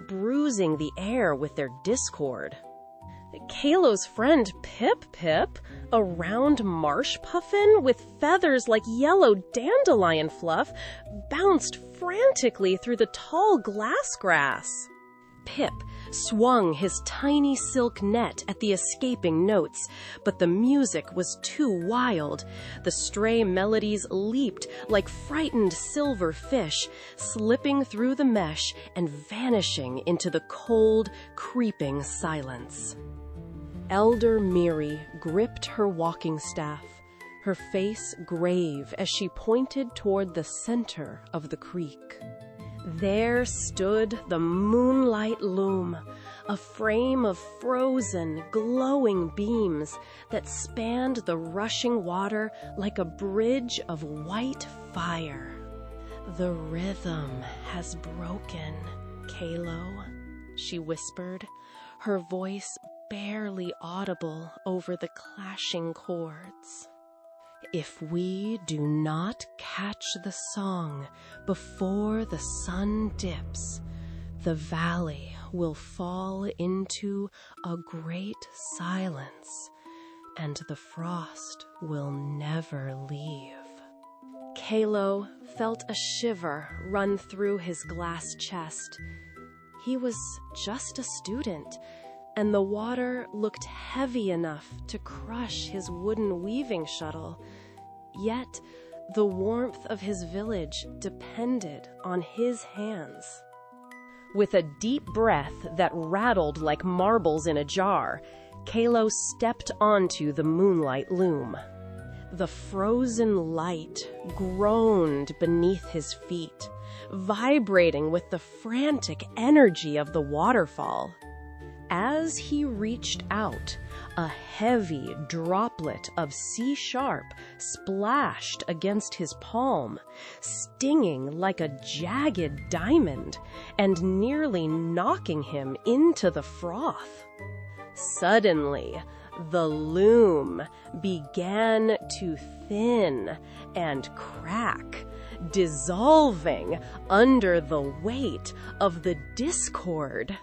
bruising the air with their discord. Kalo's friend Pip, a round marsh puffin with feathers like yellow dandelion fluff, bounced frantically through the tall glass grass. Pip swung his tiny silk net at the escaping notes, but the music was too wild. The stray melodies leaped like frightened silver fish, slipping through the mesh and vanishing into the cold, creeping silence. Elder Miri gripped her walking staff, her face grave as she pointed toward the center of the creek. There stood the moonlight loom, a frame of frozen, glowing beams that spanned the rushing water like a bridge of white fire. "The rhythm has broken, Kalo," she whispered, her voice barely audible over the clashing chords. "If we do not catch the song before the sun dips, the valley will fall into a great silence, and the frost will never leave." Kalo felt a shiver run through his glass chest. He was just a student, and the water looked heavy enough to crush his wooden weaving shuttle. Yet, the warmth of his village depended on his hands. With a deep breath that rattled like marbles in a jar, Kalo stepped onto the moonlight loom. The frozen light groaned beneath his feet, vibrating with the frantic energy of the waterfall. As he reached out, a heavy droplet of C-sharp splashed against his palm, stinging like a jagged diamond and nearly knocking him into the froth. Suddenly, the loom began to thin and crack, dissolving under the weight of the discord.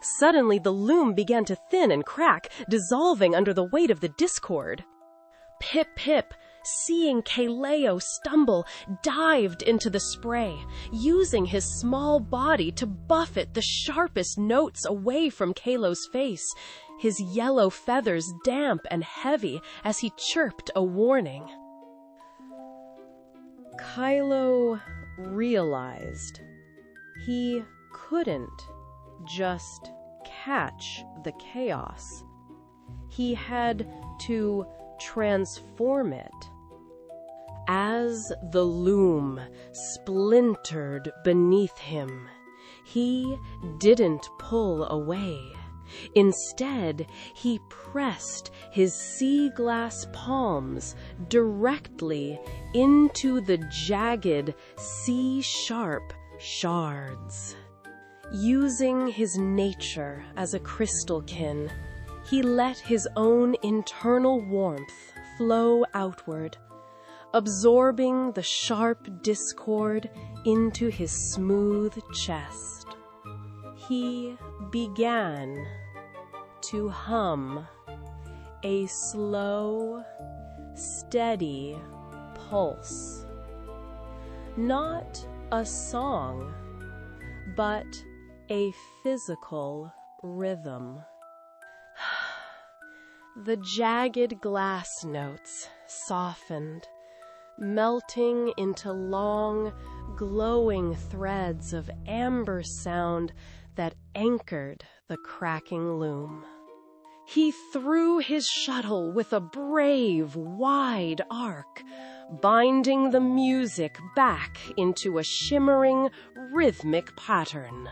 Suddenly, the loom began to thin and crack, dissolving under the weight of the discord. Pip, seeing Kaleo stumble, dived into the spray, using his small body to buffet the sharpest notes away from Kalo's face, his yellow feathers damp and heavy as he chirped a warning. Kalo realized he couldn't just catch the chaos. He had to transform it. As the loom splintered beneath him, he didn't pull away. Instead, he pressed his sea glass palms directly into the jagged C-sharp shards. Using his nature as a crystalkin, he let his own internal warmth flow outward, absorbing the sharp discord into his smooth chest. He began to hum a slow, steady pulse. Not a song, but a physical rhythm. The jagged glass notes softened, melting into long, glowing threads of amber sound that anchored the cracking loom. He threw his shuttle with a brave, wide arc, binding the music back into a shimmering, rhythmic pattern.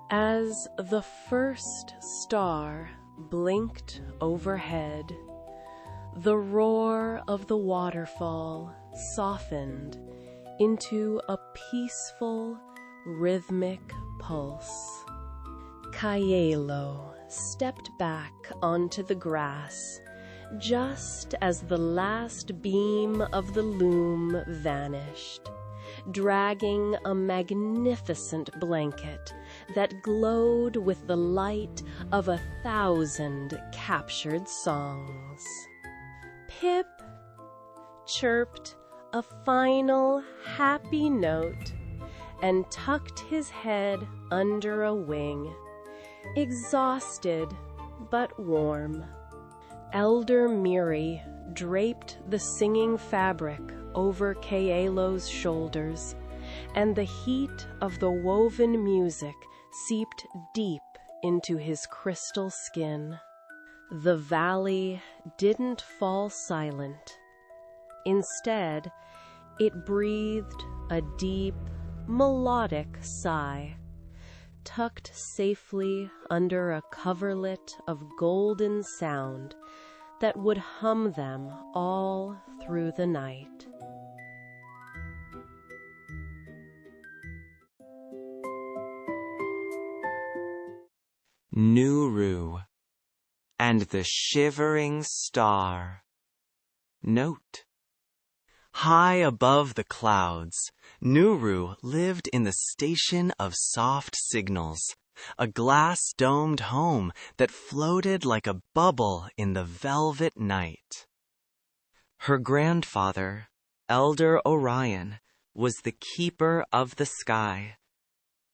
As the first star blinked overhead, the roar of the waterfall softened into a peaceful, rhythmic pulse. Cayelo stepped back onto the grass just as the last beam of the loom vanished, dragging a magnificent blanket that glowed with the light of 1,000 captured songs. Pip chirped a final happy note and tucked his head under a wing, exhausted but warm. Elder Miri draped the singing fabric over Cayelo's shoulders, and the heat of the woven music seeped deep into his crystal skin. The valley didn't fall silent. Instead, it breathed a deep, melodic sigh, tucked safely under a coverlet of golden sound that would hum them all through the night. Nuru and the Shivering Star. Note: high above the clouds, Nuru lived in the Station of Soft Signals, a glass-domed home that floated like a bubble in the velvet night. Her grandfather, Elder Orion, was the keeper of the sky.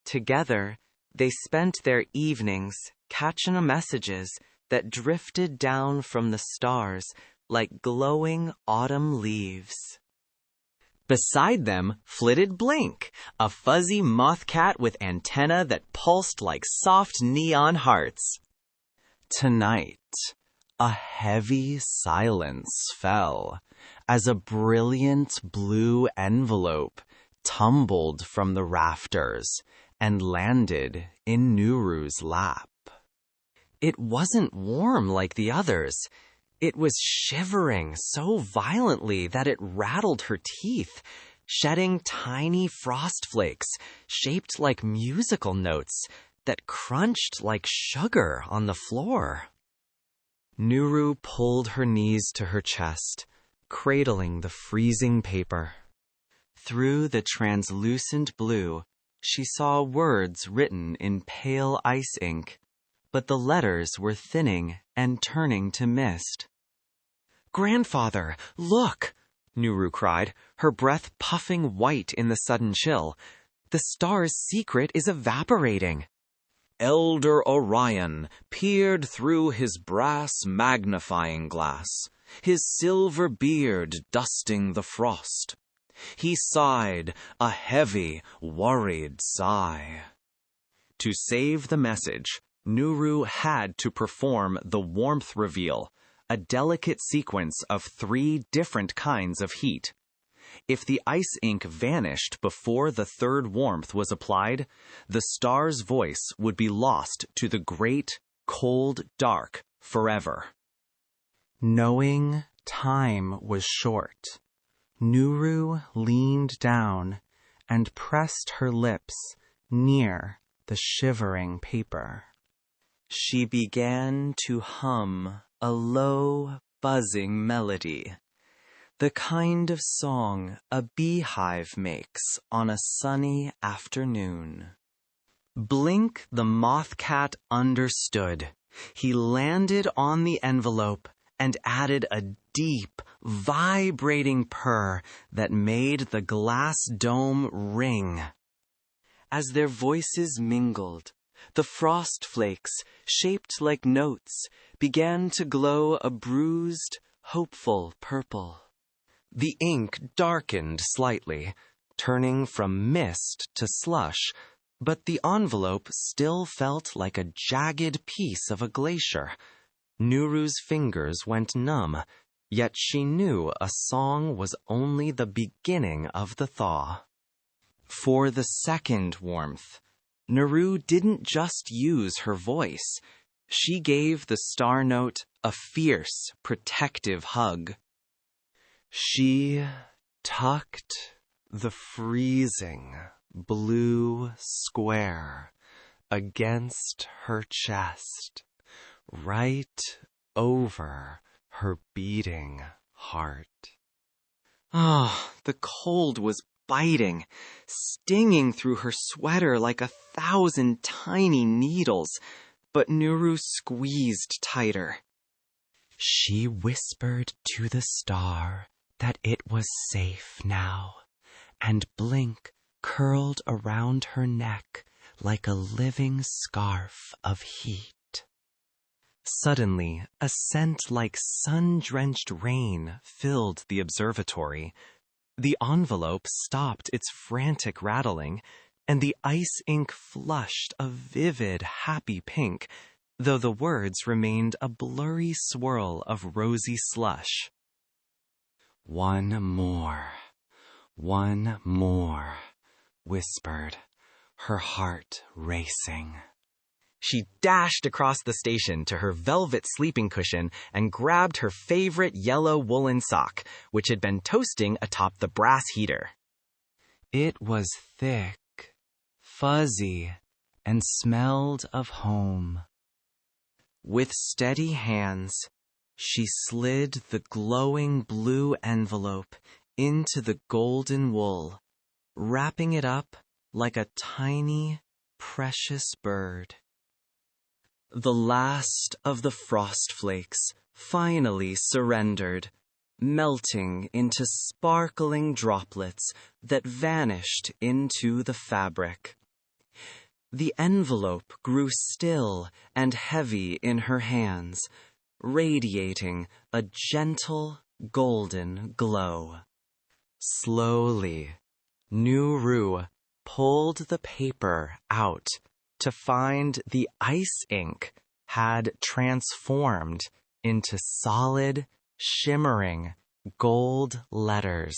Together, they spent their evenings catching messages that drifted down from the stars like glowing autumn leaves. Beside them flitted Blink, a fuzzy moth cat with antennae that pulsed like soft neon hearts. Tonight, a heavy silence fell as a brilliant blue envelope tumbled from the rafters and landed in Nuru's lap. It wasn't warm like the others. It was shivering so violently that it rattled her teeth, shedding tiny frost flakes shaped like musical notes that crunched like sugar on the floor. Nuru pulled her knees to her chest, cradling the freezing paper. Through the translucent blue, she saw words written in pale ice ink, but the letters were thinning and turning to mist. "Grandfather, look!" Nuru cried, her breath puffing white in the sudden chill. "The star's secret is evaporating." Elder Orion peered through his brass magnifying glass, his silver beard dusting the frost. He sighed, a heavy, worried sigh. To save the message, Nuru had to perform the warmth reveal, a delicate sequence of 3 different kinds of heat. If the ice ink vanished before the third warmth was applied, the star's voice would be lost to the great, cold dark forever. Knowing time was short, Nuru leaned down and pressed her lips near the shivering paper. She began to hum a low, buzzing melody. The kind of song a beehive makes on a sunny afternoon. Blink the moth cat understood. He landed on the envelope and added a deep, vibrating purr that made the glass dome ring. As their voices mingled, the frost flakes, shaped like notes, began to glow a bruised, hopeful purple. The ink darkened slightly, turning from mist to slush, but the envelope still felt like a jagged piece of a glacier. Nuru's fingers went numb, yet she knew a song was only the beginning of the thaw. For the second warmth, Nuru didn't just use her voice. She gave the star note a fierce, protective hug. She tucked the freezing blue square against her chest, right over her beating heart. The cold was biting, stinging through her sweater like 1,000 tiny needles, but Nuru squeezed tighter. She whispered to the star that it was safe now, and Blink curled around her neck like a living scarf of heat. Suddenly, a scent like sun-drenched rain filled the observatory. The envelope stopped its frantic rattling, and the ice ink flushed a vivid, happy pink, though the words remained a blurry swirl of rosy slush. One more, whispered, her heart racing. She dashed across the station to her velvet sleeping cushion and grabbed her favorite yellow woolen sock, which had been toasting atop the brass heater. It was thick, fuzzy, and smelled of home. With steady hands, she slid the glowing blue envelope into the golden wool, wrapping it up like a tiny, precious bird. The last of the frost flakes finally surrendered, melting into sparkling droplets that vanished into the fabric. The envelope grew still and heavy in her hands, radiating a gentle golden glow. Slowly, Nuru pulled the paper out to find the ice ink had transformed into solid, shimmering gold letters.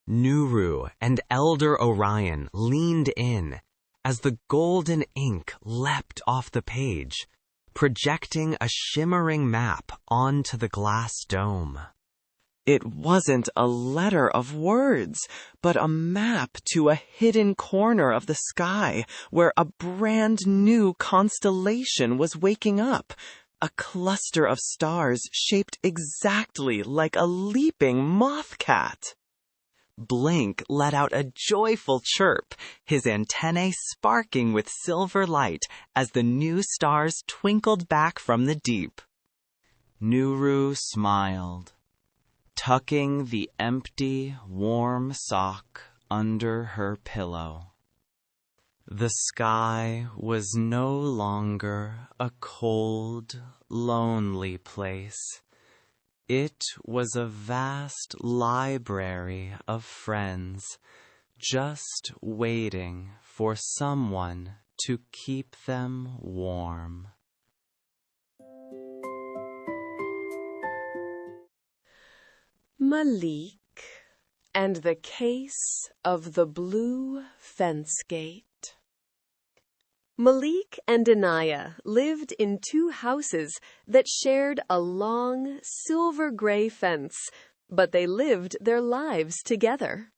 Nuru and Elder Orion leaned in as the golden ink leapt off the page, projecting a shimmering map onto the glass dome. It wasn't a letter of words, but a map to a hidden corner of the sky where a brand new constellation was waking up, a cluster of stars shaped exactly like a leaping moth cat. Blink let out a joyful chirp, his antennae sparking with silver light as the new stars twinkled back from the deep. Nuru smiled, tucking the empty, warm sock under her pillow. The sky was no longer a cold, lonely place. It was a vast library of friends, just waiting for someone to keep them warm. Malik and the Case of the Blue Fence Gate. Malik and Anaya lived in 2 houses that shared a long, silver-gray fence, but they lived their lives together.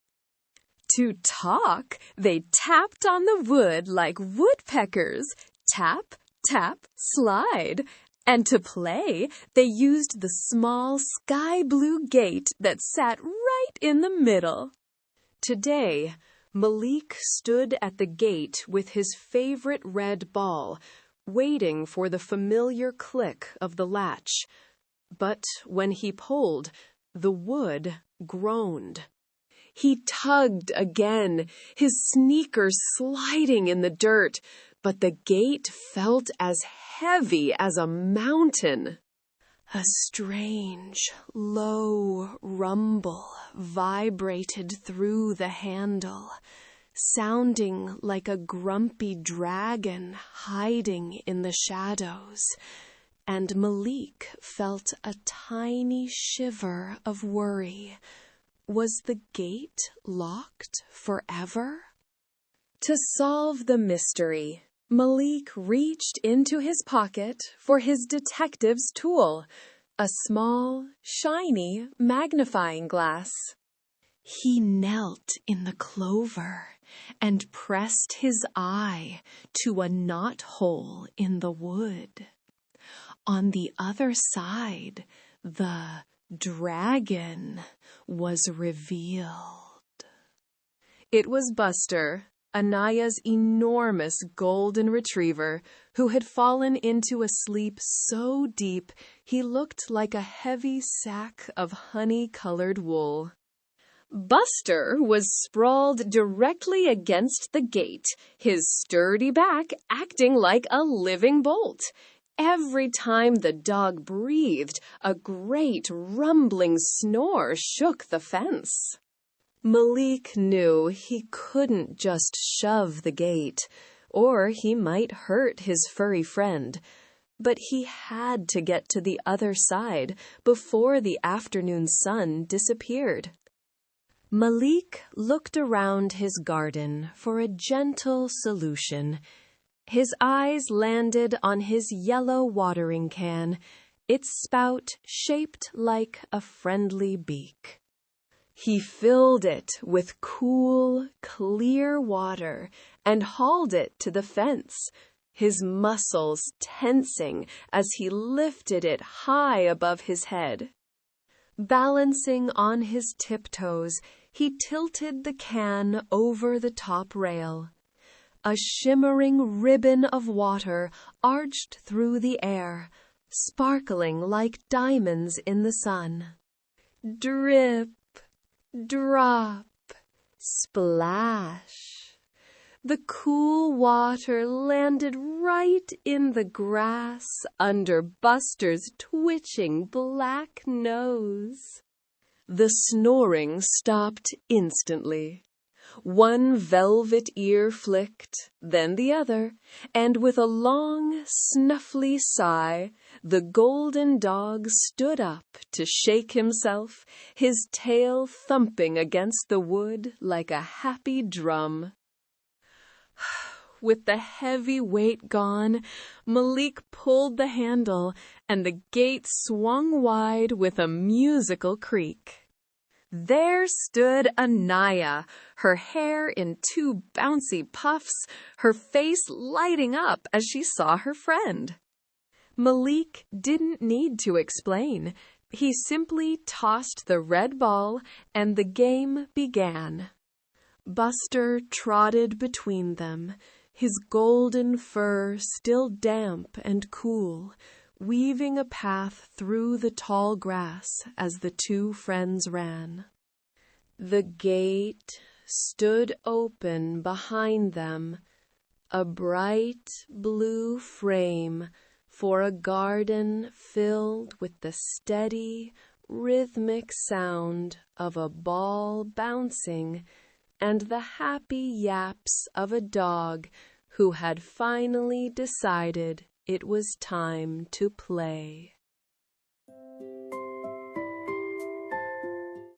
To talk, they tapped on the wood like woodpeckers. Tap, tap, slide. And to play, they used the small sky blue gate that sat right in the middle. Today, Malik stood at the gate with his favorite red ball, waiting for the familiar click of the latch. But when he pulled, the wood groaned. He tugged again, his sneakers sliding in the dirt, but the gate felt as heavy as a mountain. A strange, low rumble vibrated through the handle, sounding like a grumpy dragon hiding in the shadows, and Malik felt a tiny shiver of worry. Was the gate locked forever? To solve the mystery, Malik reached into his pocket for his detective's tool, a small, shiny magnifying glass. He knelt in the clover and pressed his eye to a knothole in the wood. On the other side, the dragon was revealed. It was Buster, Anaya's enormous golden retriever, who had fallen into a sleep so deep he looked like a heavy sack of honey-colored wool. Buster was sprawled directly against the gate, his sturdy back acting like a living bolt. Every time the dog breathed, a great rumbling snore shook the fence. Malik knew he couldn't just shove the gate, or he might hurt his furry friend. But he had to get to the other side before the afternoon sun disappeared. Malik looked around his garden for a gentle solution. His eyes landed on his yellow watering can, its spout shaped like a friendly beak. He filled it with cool, clear water and hauled it to the fence, his muscles tensing as he lifted it high above his head. Balancing on his tiptoes, he tilted the can over the top rail. A shimmering ribbon of water arched through the air, sparkling like diamonds in the sun. Drip, drop, splash. The cool water landed right in the grass under Buster's twitching black nose. The snoring stopped instantly. One velvet ear flicked, then the other, and with a long, snuffly sigh, the golden dog stood up to shake himself, his tail thumping against the wood like a happy drum. With the heavy weight gone, Malik pulled the handle, and the gate swung wide with a musical creak. There stood Anaya, her hair in two bouncy puffs, her face lighting up as she saw her friend. Malik didn't need to explain. He simply tossed the red ball, and the game began. Buster trotted between them, his golden fur still damp and cool, weaving a path through the tall grass as the two friends ran. The gate stood open behind them, a bright blue frame for a garden filled with the steady, rhythmic sound of a ball bouncing and the happy yaps of a dog who had finally decided it was time to play.